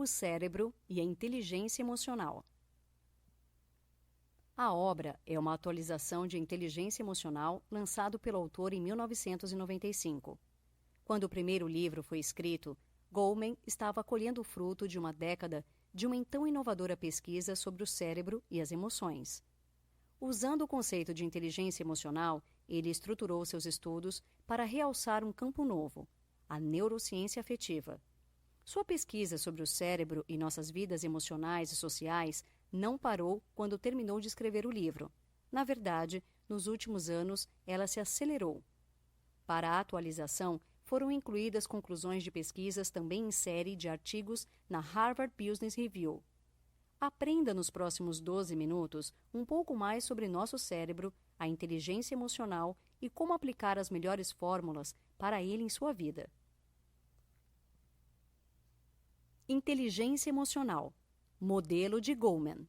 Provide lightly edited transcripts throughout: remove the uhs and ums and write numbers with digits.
O cérebro e a inteligência emocional. A obra é uma atualização de Inteligência Emocional lançado pelo autor em 1995. Quando o primeiro livro foi escrito, Goleman estava colhendo o fruto de uma década de uma então inovadora pesquisa sobre o cérebro e as emoções. Usando o conceito de inteligência emocional, ele estruturou seus estudos para realçar um campo novo, a neurociência afetiva. Sua pesquisa sobre o cérebro e nossas vidas emocionais e sociais não parou quando terminou de escrever o livro. Na verdade, nos últimos anos, ela se acelerou. Para a atualização, foram incluídas conclusões de pesquisas também em série de artigos na Harvard Business Review. Aprenda nos próximos 12 minutos um pouco mais sobre nosso cérebro, a inteligência emocional e como aplicar as melhores fórmulas para ele em sua vida. Inteligência emocional. Modelo de Goleman.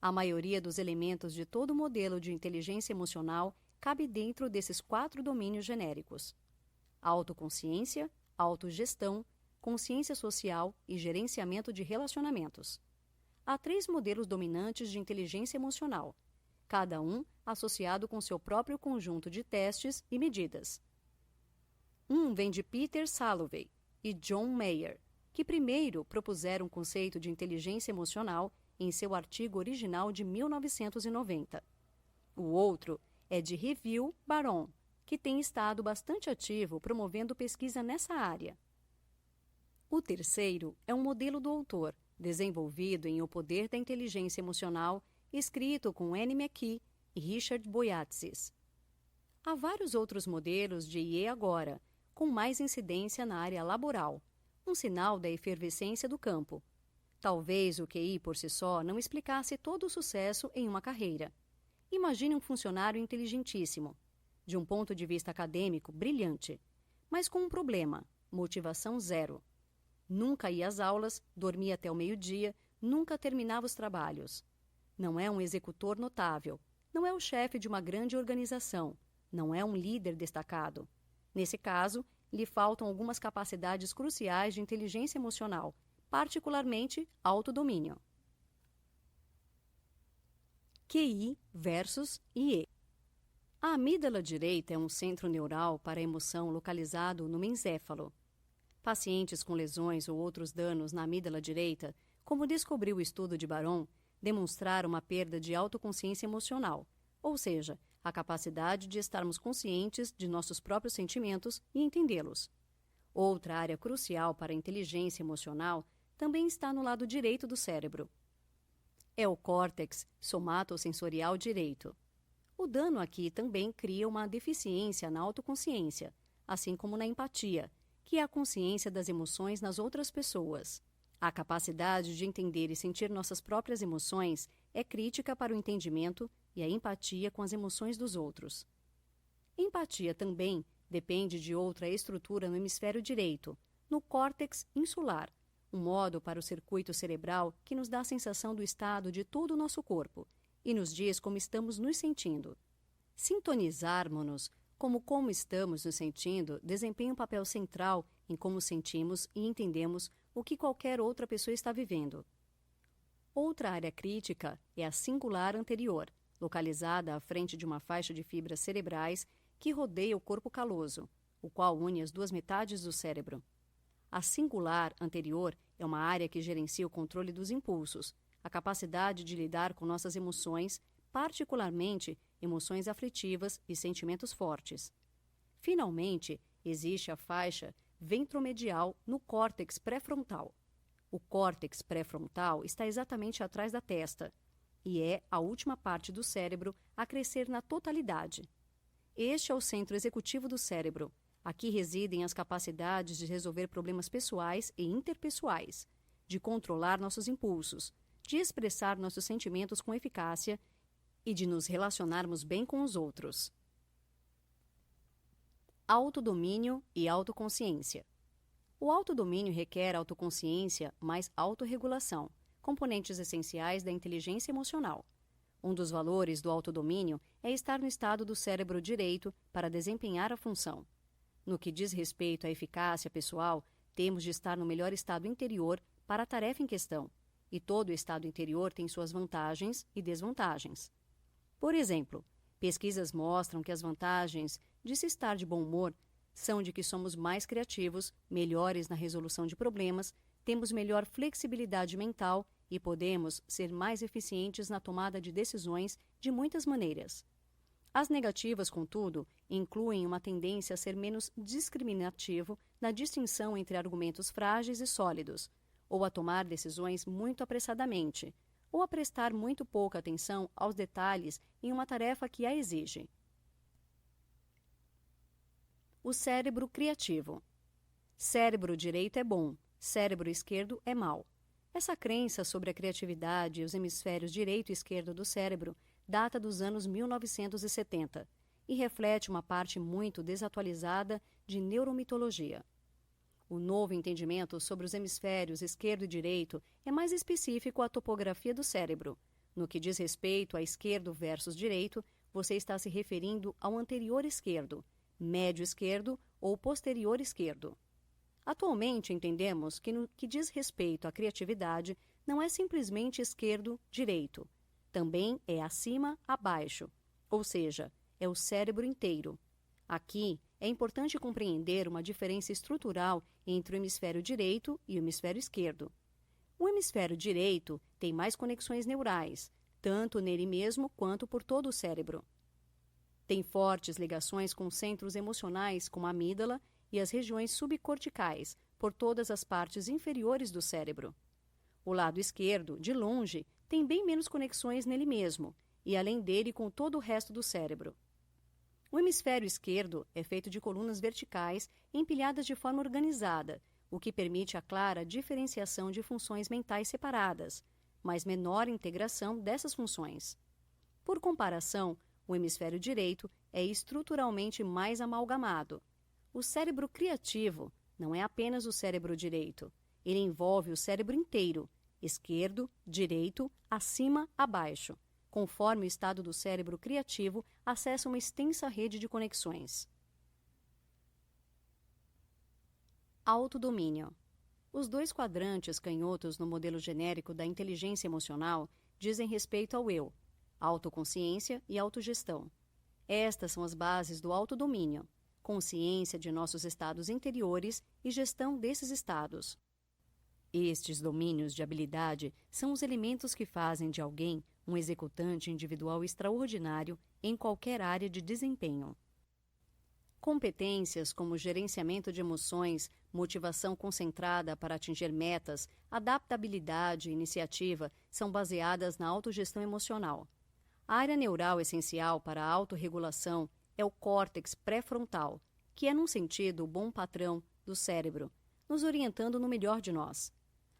A maioria dos elementos de todo modelo de inteligência emocional cabe dentro desses 4 domínios genéricos: autoconsciência, autogestão, consciência social e gerenciamento de relacionamentos. Há 3 modelos dominantes de inteligência emocional, cada um associado com seu próprio conjunto de testes e medidas. Um vem de Peter Salovey e John Mayer, que primeiro propuseram o conceito de inteligência emocional em seu artigo original de 1990. O outro é de Review Baron, que tem estado bastante ativo promovendo pesquisa nessa área. O terceiro é um modelo do autor, desenvolvido em O Poder da Inteligência Emocional, escrito com Annie McKee e Richard Boyatzis. Há vários outros modelos de IE agora, com mais incidência na área laboral, um sinal da efervescência do campo. Talvez o QI por si só não explicasse todo o sucesso em uma carreira. Imagine um funcionário inteligentíssimo, de um ponto de vista acadêmico brilhante, mas com um problema: motivação zero. Nunca ia às aulas, dormia até o meio-dia, nunca terminava os trabalhos. Não é um executor notável, não é o chefe de uma grande organização, não é um líder destacado. Nesse caso, lhe faltam algumas capacidades cruciais de inteligência emocional, particularmente autodomínio. QI versus IE. A amígdala direita é um centro neural para a emoção localizado no mesencéfalo. Pacientes com lesões ou outros danos na amígdala direita, como descobriu o estudo de Baron, demonstraram uma perda de autoconsciência emocional, ou seja, a capacidade de estarmos conscientes de nossos próprios sentimentos e entendê-los. Outra área crucial para a inteligência emocional também está no lado direito do cérebro. É o córtex somatosensorial direito. O dano aqui também cria uma deficiência na autoconsciência, assim como na empatia, que é a consciência das emoções nas outras pessoas. A capacidade de entender e sentir nossas próprias emoções é crítica para o entendimento e a empatia com as emoções dos outros. Empatia também depende de outra estrutura no hemisfério direito, no córtex insular, um modo para o circuito cerebral que nos dá a sensação do estado de todo o nosso corpo e nos diz como estamos nos sentindo. Sintonizarmos-nos como estamos nos sentindo desempenha um papel central em como sentimos e entendemos o que qualquer outra pessoa está vivendo. Outra área crítica é a cingular anterior, localizada à frente de uma faixa de fibras cerebrais que rodeia o corpo caloso, o qual une as 2 metades do cérebro. A cingular anterior é uma área que gerencia o controle dos impulsos, a capacidade de lidar com nossas emoções, particularmente emoções aflitivas e sentimentos fortes. Finalmente, existe a faixa ventromedial no córtex pré-frontal. O córtex pré-frontal está exatamente atrás da testa e é a última parte do cérebro a crescer na totalidade. Este é o centro executivo do cérebro. Aqui residem as capacidades de resolver problemas pessoais e interpessoais, de controlar nossos impulsos, de expressar nossos sentimentos com eficácia e de nos relacionarmos bem com os outros. Autodomínio e autoconsciência. O autodomínio requer autoconsciência mais autorregulação, componentes essenciais da inteligência emocional. Um dos valores do autodomínio é estar no estado do cérebro direito para desempenhar a função. No que diz respeito à eficácia pessoal, temos de estar no melhor estado interior para a tarefa em questão, e todo o estado interior tem suas vantagens e desvantagens. Por exemplo, pesquisas mostram que as vantagens de se estar de bom humor são de que somos mais criativos, melhores na resolução de problemas, temos melhor flexibilidade mental e podemos ser mais eficientes na tomada de decisões de muitas maneiras. As negativas, contudo, incluem uma tendência a ser menos discriminativo na distinção entre argumentos frágeis e sólidos, ou a tomar decisões muito apressadamente, ou a prestar muito pouca atenção aos detalhes em uma tarefa que a exige. O cérebro criativo. Cérebro direito é bom, cérebro esquerdo é mau. Essa crença sobre a criatividade e os hemisférios direito e esquerdo do cérebro data dos anos 1970 e reflete uma parte muito desatualizada de neuromitologia. O novo entendimento sobre os hemisférios esquerdo e direito é mais específico à topografia do cérebro. No que diz respeito a esquerdo versus direito, você está se referindo ao anterior esquerdo, médio esquerdo ou posterior esquerdo. Atualmente entendemos que no que diz respeito à criatividade, não é simplesmente esquerdo-direito. Também é acima-abaixo, ou seja, é o cérebro inteiro. Aqui, é importante compreender uma diferença estrutural entre o hemisfério direito e o hemisfério esquerdo. O hemisfério direito tem mais conexões neurais, tanto nele mesmo quanto por todo o cérebro. Tem fortes ligações com centros emocionais como a amígdala e as regiões subcorticais, por todas as partes inferiores do cérebro. O lado esquerdo, de longe, tem bem menos conexões nele mesmo, e além dele com todo o resto do cérebro. O hemisfério esquerdo é feito de colunas verticais empilhadas de forma organizada, o que permite a clara diferenciação de funções mentais separadas, mas menor integração dessas funções. Por comparação, o hemisfério direito é estruturalmente mais amalgamado. O cérebro criativo não é apenas o cérebro direito. Ele envolve o cérebro inteiro, esquerdo, direito, acima, abaixo. Conforme o estado do cérebro criativo, acessa uma extensa rede de conexões. Autodomínio. Os dois quadrantes canhotos no modelo genérico da inteligência emocional dizem respeito ao eu, autoconsciência e autogestão. Estas são as bases do autodomínio, consciência de nossos estados interiores e gestão desses estados. Estes domínios de habilidade são os elementos que fazem de alguém um executante individual extraordinário em qualquer área de desempenho. Competências como gerenciamento de emoções, motivação concentrada para atingir metas, adaptabilidade e iniciativa são baseadas na autogestão emocional. A área neural essencial para a autorregulação é o córtex pré-frontal, que é, num sentido, o bom patrão do cérebro, nos orientando no melhor de nós.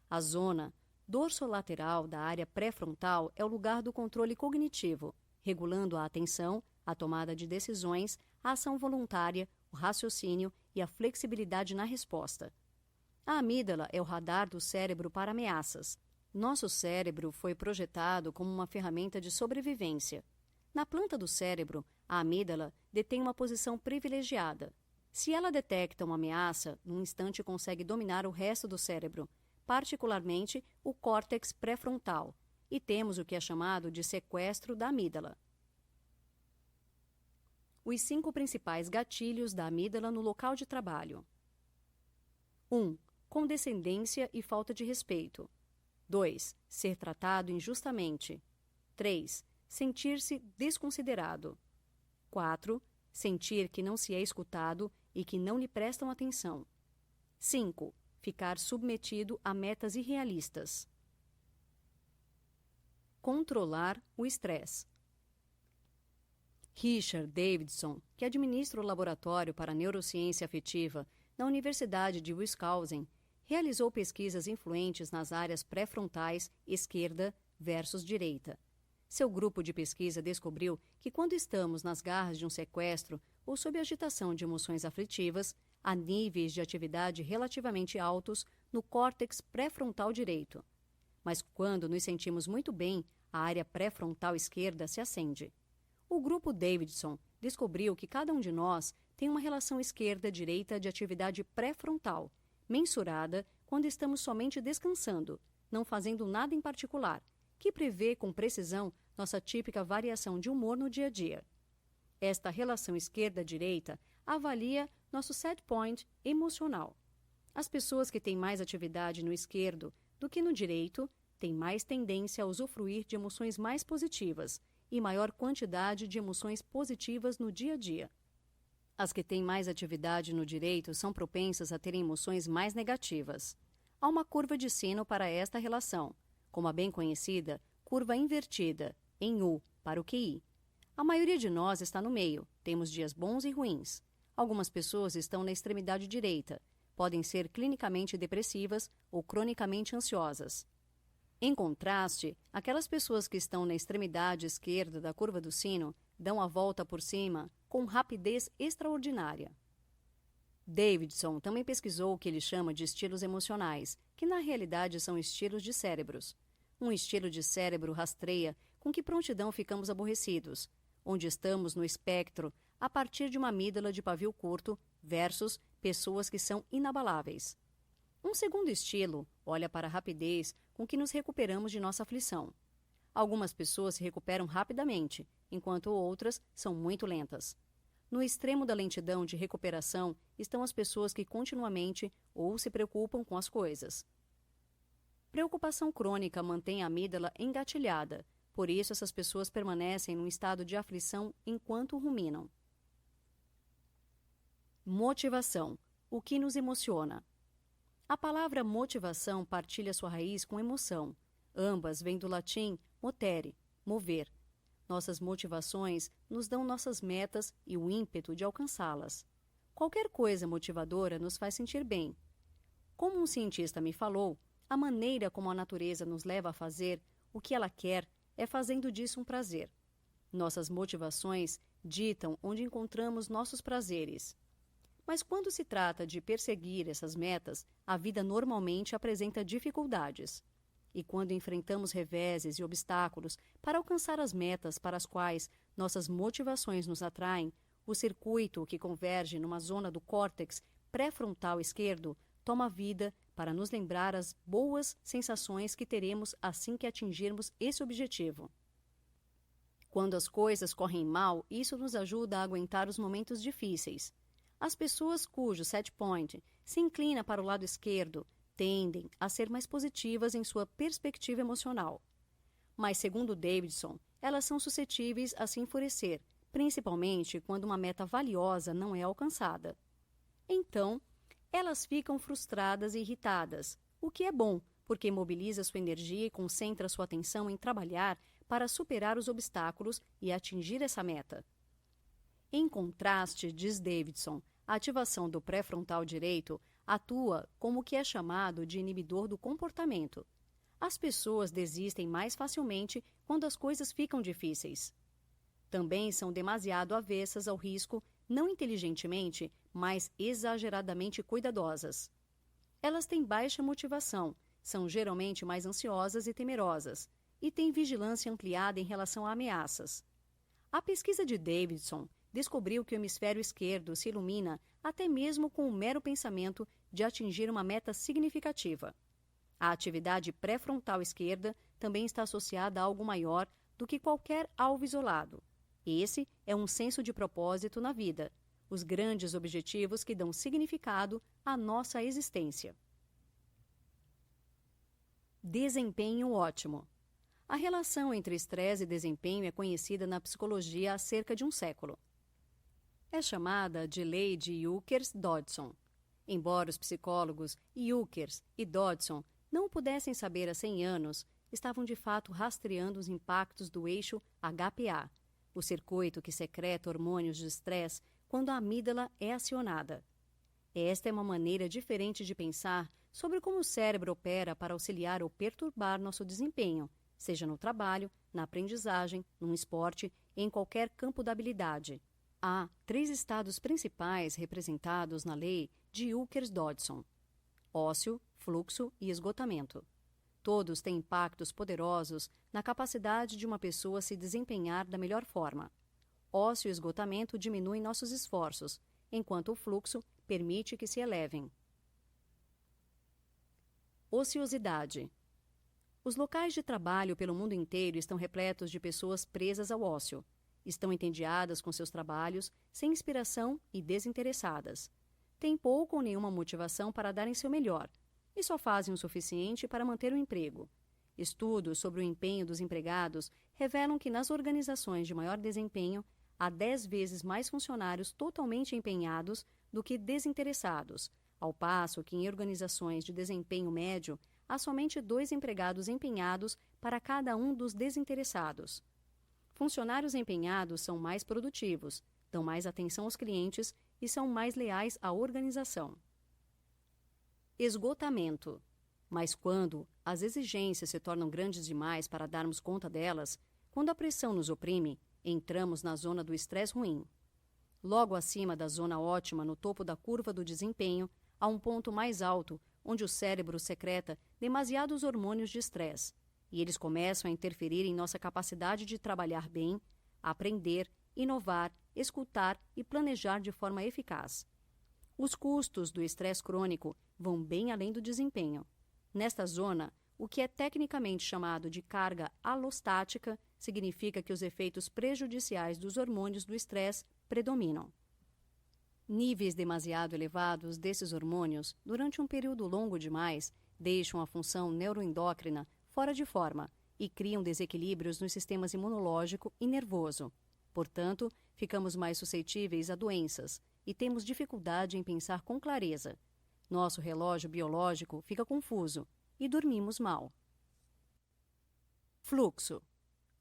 A zona dorsolateral da área pré-frontal é o lugar do controle cognitivo, regulando a atenção, a tomada de decisões, a ação voluntária, o raciocínio e a flexibilidade na resposta. A amígdala é o radar do cérebro para ameaças. Nosso cérebro foi projetado como uma ferramenta de sobrevivência. Na planta do cérebro, a amígdala detém uma posição privilegiada. Se ela detecta uma ameaça, num instante consegue dominar o resto do cérebro, particularmente o córtex pré-frontal, e temos o que é chamado de sequestro da amígdala. Os 5 principais gatilhos da amígdala no local de trabalho. 1. Condescendência e falta de respeito. 2. Ser tratado injustamente. 3. Sentir-se desconsiderado. 4. Sentir que não se é escutado e que não lhe prestam atenção. 5. Ficar submetido a metas irrealistas. Controlar o estresse. Richard Davidson, que administra o Laboratório para Neurociência Afetiva na Universidade de Wisconsin, realizou pesquisas influentes nas áreas pré-frontais, esquerda versus direita. Seu grupo de pesquisa descobriu que quando estamos nas garras de um sequestro ou sob agitação de emoções aflitivas, há níveis de atividade relativamente altos no córtex pré-frontal direito. Mas quando nos sentimos muito bem, a área pré-frontal esquerda se acende. O grupo Davidson descobriu que cada um de nós tem uma relação esquerda-direita de atividade pré-frontal, mensurada quando estamos somente descansando, não fazendo nada em particular, que prevê com precisão nossa típica variação de humor no dia a dia. Esta relação esquerda-direita avalia nosso set point emocional. As pessoas que têm mais atividade no esquerdo do que no direito têm mais tendência a usufruir de emoções mais positivas e maior quantidade de emoções positivas no dia a dia. As que têm mais atividade no direito são propensas a terem emoções mais negativas. Há uma curva de sino para esta relação, como a bem conhecida curva invertida, em U, para o QI. A maioria de nós está no meio, temos dias bons e ruins. Algumas pessoas estão na extremidade direita, podem ser clinicamente depressivas ou cronicamente ansiosas. Em contraste, aquelas pessoas que estão na extremidade esquerda da curva do sino dão a volta por cima com rapidez extraordinária. Davidson também pesquisou o que ele chama de estilos emocionais, que na realidade são estilos de cérebros. Um estilo de cérebro rastreia com que prontidão ficamos aborrecidos, onde estamos no espectro a partir de uma amígdala de pavio curto versus pessoas que são inabaláveis. Um segundo estilo olha para a rapidez com que nos recuperamos de nossa aflição. Algumas pessoas se recuperam rapidamente, enquanto outras são muito lentas. No extremo da lentidão de recuperação estão as pessoas que continuamente ou se preocupam com as coisas. Preocupação crônica mantém a amígdala engatilhada, por isso essas pessoas permanecem num estado de aflição enquanto ruminam. Motivação, o que nos emociona. A palavra motivação partilha sua raiz com emoção. Ambas vêm do latim motere, mover. Nossas motivações nos dão nossas metas e o ímpeto de alcançá-las. Qualquer coisa motivadora nos faz sentir bem. Como um cientista me falou, a maneira como a natureza nos leva a fazer o que ela quer é fazendo disso um prazer. Nossas motivações ditam onde encontramos nossos prazeres. Mas quando se trata de perseguir essas metas, a vida normalmente apresenta dificuldades. E quando enfrentamos reveses e obstáculos para alcançar as metas para as quais nossas motivações nos atraem, o circuito que converge numa zona do córtex pré-frontal esquerdo toma vida para nos lembrar as boas sensações que teremos assim que atingirmos esse objetivo. Quando as coisas correm mal, isso nos ajuda a aguentar os momentos difíceis. As pessoas cujo set point se inclina para o lado esquerdo tendem a ser mais positivas em sua perspectiva emocional. Mas, segundo Davidson, elas são suscetíveis a se enfurecer, principalmente quando uma meta valiosa não é alcançada. Então, elas ficam frustradas e irritadas, o que é bom, porque mobiliza sua energia e concentra sua atenção em trabalhar para superar os obstáculos e atingir essa meta. Em contraste, diz Davidson, a ativação do pré-frontal direito atua como o que é chamado de inibidor do comportamento. As pessoas desistem mais facilmente quando as coisas ficam difíceis. Também são demasiado avessas ao risco, não inteligentemente, mas exageradamente cuidadosas. Elas têm baixa motivação, são geralmente mais ansiosas e temerosas, e têm vigilância ampliada em relação a ameaças. A pesquisa de Davidson descobriu que o hemisfério esquerdo se ilumina até mesmo com o mero pensamento de atingir uma meta significativa. A atividade pré-frontal esquerda também está associada a algo maior do que qualquer alvo isolado. Esse é um senso de propósito na vida, os grandes objetivos que dão significado à nossa existência. Desempenho ótimo. A relação entre estresse e desempenho é conhecida na psicologia há cerca de um século. É chamada de Lei de Youkers-Dodson. Embora os psicólogos Youkers e Dodson não pudessem saber há 100 anos, estavam de fato rastreando os impactos do eixo HPA, o circuito que secreta hormônios de estresse quando a amígdala é acionada. Esta é uma maneira diferente de pensar sobre como o cérebro opera para auxiliar ou perturbar nosso desempenho, seja no trabalho, na aprendizagem, num esporte, em qualquer campo da habilidade. Há 3 estados principais representados na lei de Youkers-Dodson: ócio, fluxo e esgotamento. Todos têm impactos poderosos na capacidade de uma pessoa se desempenhar da melhor forma. Ócio e esgotamento diminuem nossos esforços, enquanto o fluxo permite que se elevem. Ociosidade. Os locais de trabalho pelo mundo inteiro estão repletos de pessoas presas ao ócio. Estão entediadas com seus trabalhos, sem inspiração e desinteressadas. Têm pouco ou nenhuma motivação para darem seu melhor e só fazem o suficiente para manter o emprego. Estudos sobre o empenho dos empregados revelam que nas organizações de maior desempenho há 10 vezes mais funcionários totalmente empenhados do que desinteressados, ao passo que em organizações de desempenho médio há somente 2 empregados empenhados para cada um dos desinteressados. Funcionários empenhados são mais produtivos, dão mais atenção aos clientes e são mais leais à organização. Esgotamento. Mas quando as exigências se tornam grandes demais para darmos conta delas, quando a pressão nos oprime, entramos na zona do estresse ruim. Logo acima da zona ótima, no topo da curva do desempenho, há um ponto mais alto, onde o cérebro secreta demasiados hormônios de estresse, e eles começam a interferir em nossa capacidade de trabalhar bem, aprender, inovar, escutar e planejar de forma eficaz. Os custos do estresse crônico vão bem além do desempenho. Nesta zona, o que é tecnicamente chamado de carga alostática significa que os efeitos prejudiciais dos hormônios do estresse predominam. Níveis demasiado elevados desses hormônios, durante um período longo demais, deixam a função neuroendócrina fora de forma e criam desequilíbrios nos sistemas imunológico e nervoso. Portanto, ficamos mais suscetíveis a doenças e temos dificuldade em pensar com clareza. Nosso relógio biológico fica confuso e dormimos mal. Fluxo.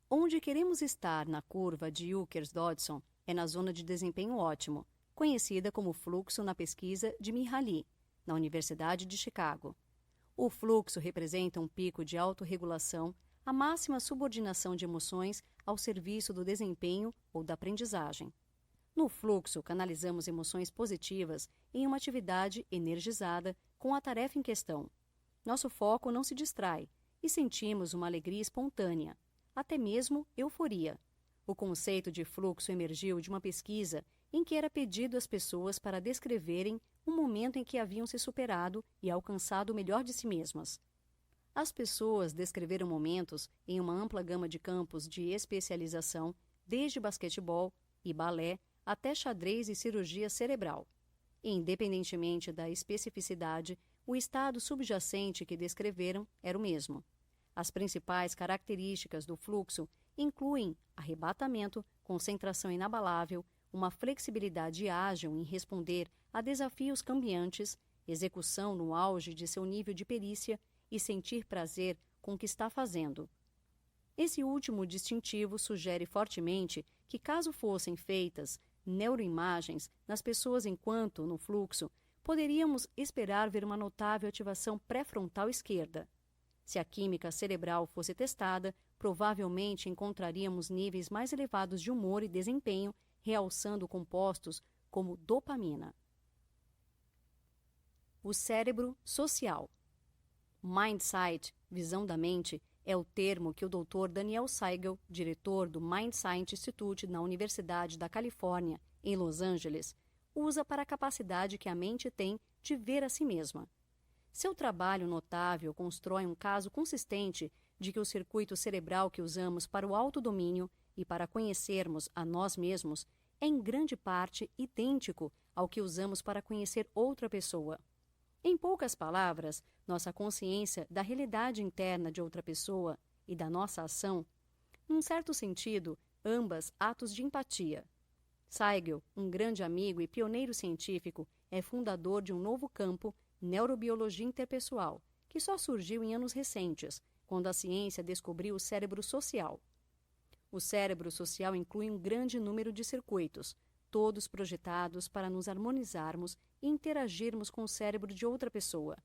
Onde queremos estar na curva de Yukers-Dodson é na zona de desempenho ótimo, conhecida como fluxo na pesquisa de Mihaly, na Universidade de Chicago. O fluxo representa um pico de autorregulação, a máxima subordinação de emoções ao serviço do desempenho ou da aprendizagem. No fluxo, canalizamos emoções positivas em uma atividade energizada com a tarefa em questão. Nosso foco não se distrai e sentimos uma alegria espontânea, até mesmo euforia. O conceito de fluxo emergiu de uma pesquisa em que era pedido às pessoas para descreverem um momento em que haviam se superado e alcançado o melhor de si mesmas. As pessoas descreveram momentos em uma ampla gama de campos de especialização, desde basquetebol e balé até xadrez e cirurgia cerebral. Independentemente da especificidade, o estado subjacente que descreveram era o mesmo. As principais características do fluxo incluem arrebatamento, concentração inabalável, uma flexibilidade ágil em responder a desafios cambiantes, execução no auge de seu nível de perícia e sentir prazer com o que está fazendo. Esse último distintivo sugere fortemente que, caso fossem feitas neuroimagens nas pessoas enquanto no fluxo, poderíamos esperar ver uma notável ativação pré-frontal esquerda. Se a química cerebral fosse testada, provavelmente encontraríamos níveis mais elevados de humor e desempenho, realçando compostos como dopamina. O cérebro social. Mindsight, visão da mente, é o termo que o Dr. Daniel Siegel, diretor do MindScience Institute na Universidade da Califórnia, em Los Angeles, usa para a capacidade que a mente tem de ver a si mesma. Seu trabalho notável constrói um caso consistente de que o circuito cerebral que usamos para o autodomínio e para conhecermos a nós mesmos é em grande parte idêntico ao que usamos para conhecer outra pessoa. Em poucas palavras, nossa consciência da realidade interna de outra pessoa e da nossa ação, num certo sentido, ambas atos de empatia. Siegel, um grande amigo e pioneiro científico, é fundador de um novo campo, neurobiologia interpessoal, que só surgiu em anos recentes, quando a ciência descobriu o cérebro social. O cérebro social inclui um grande número de circuitos, todos projetados para nos harmonizarmos e interagirmos com o cérebro de outra pessoa.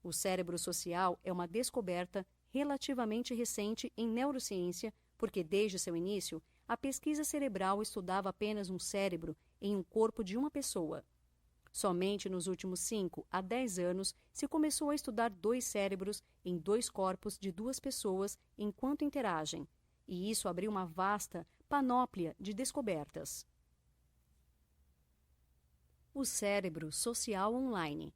O cérebro social é uma descoberta relativamente recente em neurociência, porque desde seu início, a pesquisa cerebral estudava apenas um cérebro em um corpo de uma pessoa. Somente nos últimos 5 a 10 anos se começou a estudar 2 cérebros em 2 corpos de 2 pessoas enquanto interagem, e isso abriu uma vasta panóplia de descobertas. O cérebro social online.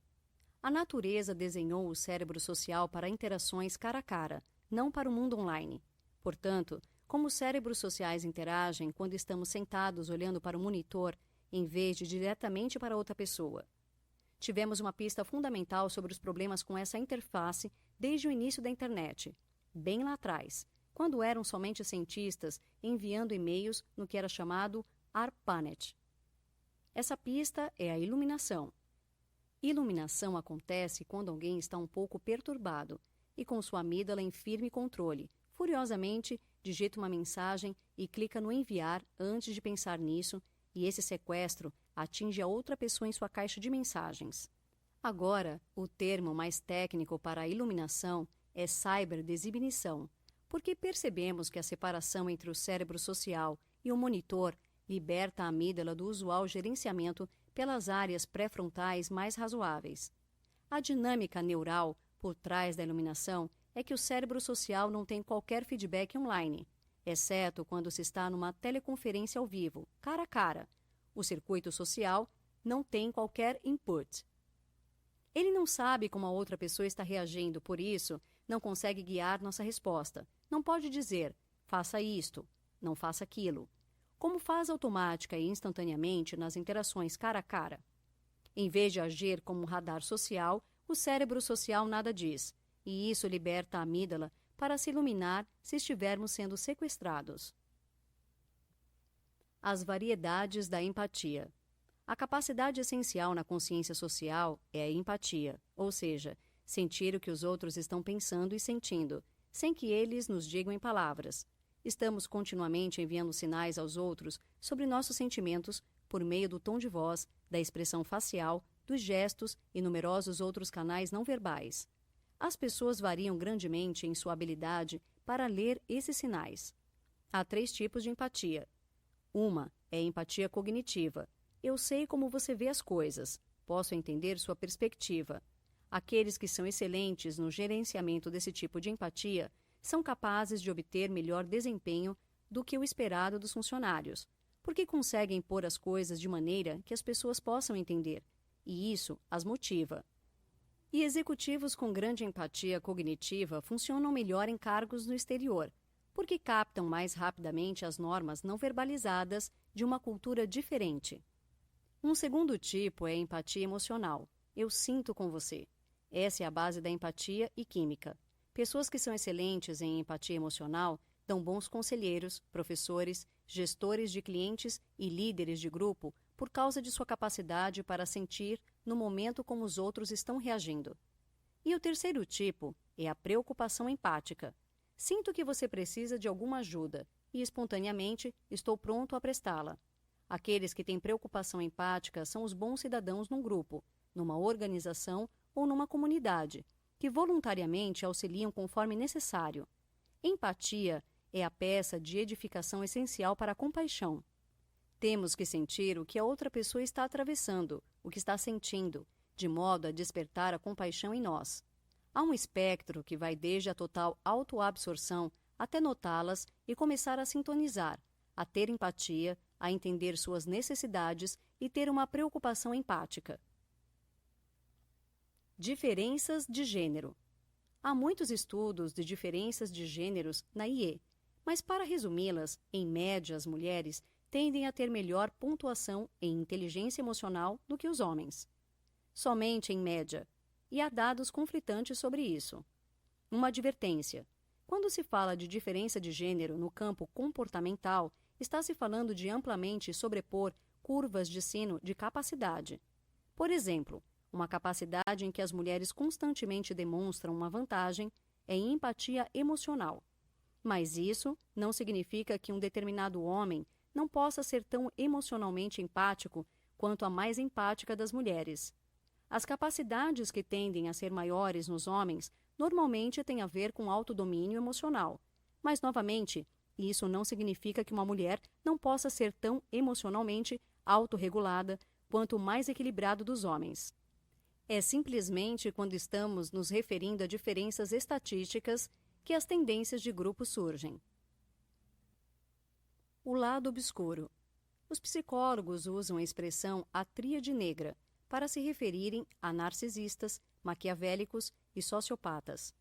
A natureza desenhou o cérebro social para interações cara a cara, não para o mundo online. Portanto, como os cérebros sociais interagem quando estamos sentados olhando para o monitor, em vez de diretamente para outra pessoa? Tivemos uma pista fundamental sobre os problemas com essa interface desde o início da internet, bem lá atrás, quando eram somente cientistas enviando e-mails no que era chamado ARPANET. Essa pista é a iluminação. Iluminação acontece quando alguém está um pouco perturbado e com sua amígdala em firme controle, furiosamente digita uma mensagem e clica no enviar antes de pensar nisso, e esse sequestro atinge a outra pessoa em sua caixa de mensagens. Agora, o termo mais técnico para a iluminação é cyberdesinibição, porque percebemos que a separação entre o cérebro social e o monitor liberta a amígdala do usual gerenciamento pelas áreas pré-frontais mais razoáveis. A dinâmica neural por trás da iluminação é que o cérebro social não tem qualquer feedback online, exceto quando se está numa teleconferência ao vivo, cara a cara. O circuito social não tem qualquer input. Ele não sabe como a outra pessoa está reagindo, por isso, não consegue guiar nossa resposta. Não pode dizer, faça isto, não faça aquilo, como faz automática e instantaneamente nas interações cara a cara. Em vez de agir como um radar social, o cérebro social nada diz, e isso liberta a amígdala para se iluminar se estivermos sendo sequestrados. As variedades da empatia. A capacidade essencial na consciência social é a empatia, ou seja, sentir o que os outros estão pensando e sentindo, sem que eles nos digam em palavras. Estamos continuamente enviando sinais aos outros sobre nossos sentimentos por meio do tom de voz, da expressão facial, dos gestos e numerosos outros canais não verbais. As pessoas variam grandemente em sua habilidade para ler esses sinais. Há 3 tipos de empatia. Uma é a empatia cognitiva. Eu sei como você vê as coisas, posso entender sua perspectiva. Aqueles que são excelentes no gerenciamento desse tipo de empatia são capazes de obter melhor desempenho do que o esperado dos funcionários, porque conseguem pôr as coisas de maneira que as pessoas possam entender, e isso as motiva. E executivos com grande empatia cognitiva funcionam melhor em cargos no exterior, porque captam mais rapidamente as normas não verbalizadas de uma cultura diferente. Um segundo tipo é a empatia emocional. Eu sinto com você. Essa é a base da empatia e química. Pessoas que são excelentes em empatia emocional dão bons conselheiros, professores, gestores de clientes e líderes de grupo por causa de sua capacidade para sentir no momento como os outros estão reagindo. E o terceiro tipo é a preocupação empática. Sinto que você precisa de alguma ajuda e, espontaneamente, estou pronto a prestá-la. Aqueles que têm preocupação empática são os bons cidadãos num grupo, numa organização ou numa comunidade, que voluntariamente auxiliam conforme necessário. Empatia é a peça de edificação essencial para a compaixão. Temos que sentir o que a outra pessoa está atravessando, o que está sentindo, de modo a despertar a compaixão em nós. Há um espectro que vai desde a total autoabsorção até notá-las e começar a sintonizar, a ter empatia, a entender suas necessidades e ter uma preocupação empática. Diferenças de gênero. Há muitos estudos de diferenças de gêneros na IE, mas para resumi-las, em média as mulheres tendem a ter melhor pontuação em inteligência emocional do que os homens. Somente em média, e há dados conflitantes sobre isso. Uma advertência. Quando se fala de diferença de gênero no campo comportamental, está se falando de amplamente sobrepor curvas de sino de capacidade. Por exemplo, uma capacidade em que as mulheres constantemente demonstram uma vantagem é em empatia emocional. Mas isso não significa que um determinado homem não possa ser tão emocionalmente empático quanto a mais empática das mulheres. As capacidades que tendem a ser maiores nos homens normalmente têm a ver com autodomínio emocional. Mas, novamente, isso não significa que uma mulher não possa ser tão emocionalmente autorregulada quanto o mais equilibrado dos homens. É simplesmente quando estamos nos referindo a diferenças estatísticas que as tendências de grupo surgem. O lado obscuro. Os psicólogos usam a expressão a tríade negra para se referirem a narcisistas, maquiavélicos e sociopatas.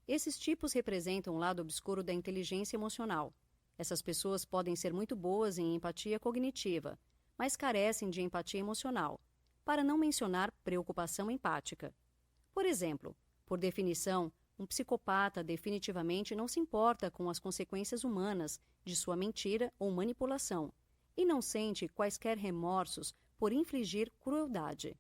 Esses tipos representam o lado obscuro da inteligência emocional. Essas pessoas podem ser muito boas em empatia cognitiva, mas carecem de empatia emocional, para não mencionar preocupação empática. Por exemplo, por definição, um psicopata definitivamente não se importa com as consequências humanas de sua mentira ou manipulação e não sente quaisquer remorsos por infligir crueldade.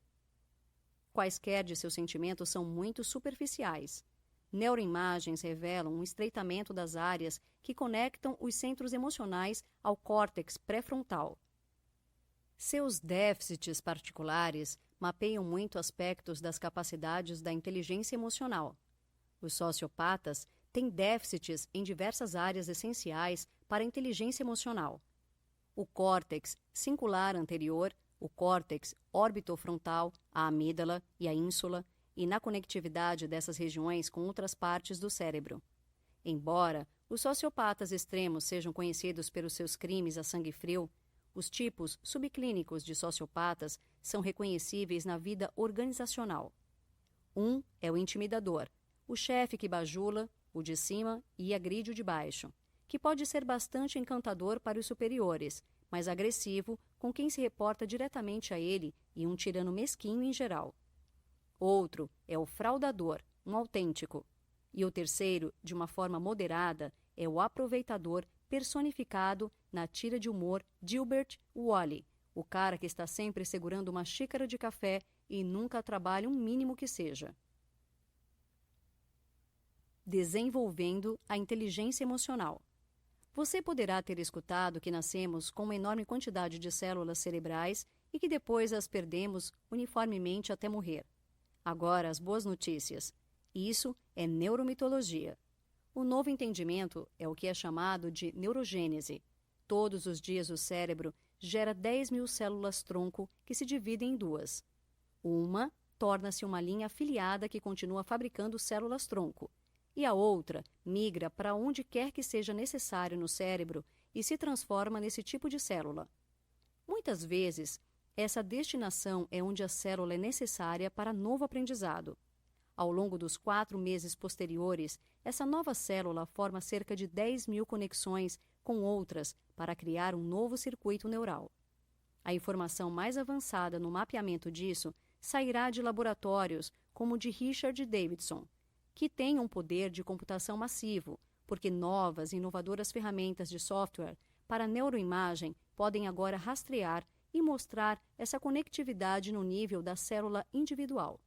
Quaisquer de seus sentimentos são muito superficiais. Neuroimagens revelam um estreitamento das áreas que conectam os centros emocionais ao córtex pré-frontal. Seus déficits particulares mapeiam muito aspectos das capacidades da inteligência emocional. Os sociopatas têm déficits em diversas áreas essenciais para a inteligência emocional. O córtex cingular anterior, o córtex orbitofrontal, a amígdala e a ínsula, e na conectividade dessas regiões com outras partes do cérebro. Embora os sociopatas extremos sejam conhecidos pelos seus crimes a sangue frio, os tipos subclínicos de sociopatas são reconhecíveis na vida organizacional. Um é o intimidador, o chefe que bajula o de cima e agride o de baixo, que pode ser bastante encantador para os superiores, mas agressivo com quem se reporta diretamente a ele e um tirano mesquinho em geral. Outro é o fraudador, um autêntico. E o terceiro, de uma forma moderada, é o aproveitador personificado na tira de humor Gilbert Wally, o cara que está sempre segurando uma xícara de café e nunca trabalha um mínimo que seja. Desenvolvendo a inteligência emocional. Você poderá ter escutado que nascemos com uma enorme quantidade de células cerebrais e que depois as perdemos uniformemente até morrer. Agora, as boas notícias. Isso é neuromitologia. O novo entendimento é o que é chamado de neurogênese. Todos os dias o cérebro gera 10.000 células-tronco que se dividem em duas. Uma torna-se uma linha afiliada que continua fabricando células-tronco, e a outra migra para onde quer que seja necessário no cérebro e se transforma nesse tipo de célula. Muitas vezes, essa destinação é onde a célula é necessária para novo aprendizado. Ao longo dos 4 meses posteriores, essa nova célula forma cerca de 10.000 conexões com outras para criar um novo circuito neural. A informação mais avançada no mapeamento disso sairá de laboratórios como o de Richard Davidson, que tem um poder de computação massivo, porque novas e inovadoras ferramentas de software para neuroimagem podem agora rastrear e mostrar essa conectividade no nível da célula individual.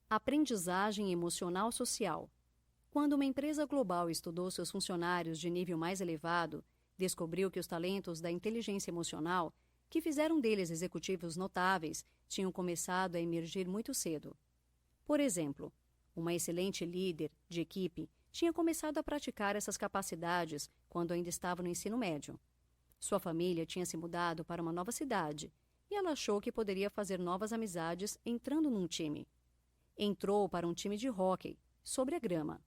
Aprendizagem emocional social. Quando uma empresa global estudou seus funcionários de nível mais elevado, descobriu que os talentos da inteligência emocional, que fizeram deles executivos notáveis, tinham começado a emergir muito cedo. Por exemplo, uma excelente líder de equipe tinha começado a praticar essas capacidades quando ainda estava no ensino médio. Sua família tinha se mudado para uma nova cidade e ela achou que poderia fazer novas amizades entrando num time. Entrou para um time de hóquei, sobre a grama.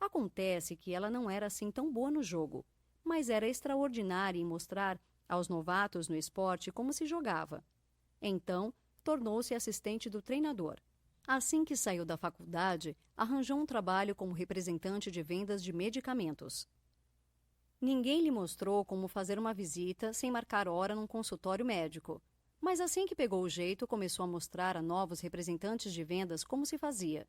Acontece que ela não era assim tão boa no jogo, mas era extraordinária em mostrar aos novatos no esporte como se jogava. Então, tornou-se assistente do treinador. Assim que saiu da faculdade, arranjou um trabalho como representante de vendas de medicamentos. Ninguém lhe mostrou como fazer uma visita sem marcar hora num consultório médico, mas assim que pegou o jeito, começou a mostrar a novos representantes de vendas como se fazia.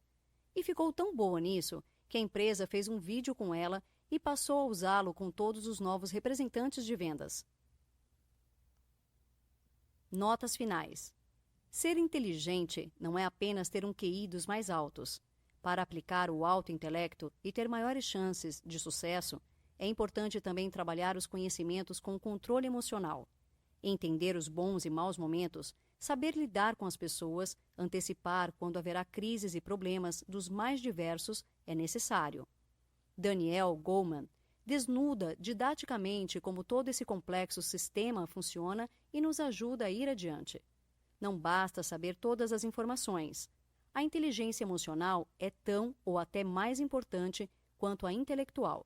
E ficou tão boa nisso que a empresa fez um vídeo com ela e passou a usá-lo com todos os novos representantes de vendas. Notas finais. Ser inteligente não é apenas ter um QI dos mais altos. Para aplicar o alto intelecto e ter maiores chances de sucesso, é importante também trabalhar os conhecimentos com controle emocional. Entender os bons e maus momentos, saber lidar com as pessoas, antecipar quando haverá crises e problemas dos mais diversos é necessário. Daniel Goleman desnuda didaticamente como todo esse complexo sistema funciona e nos ajuda a ir adiante. Não basta saber todas as informações. A inteligência emocional é tão ou até mais importante quanto a intelectual.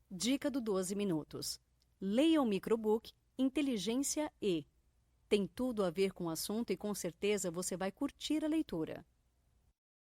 Dica do 12 minutos. Leia o microbook Inteligência E. Tem tudo a ver com o assunto e com certeza você vai curtir a leitura.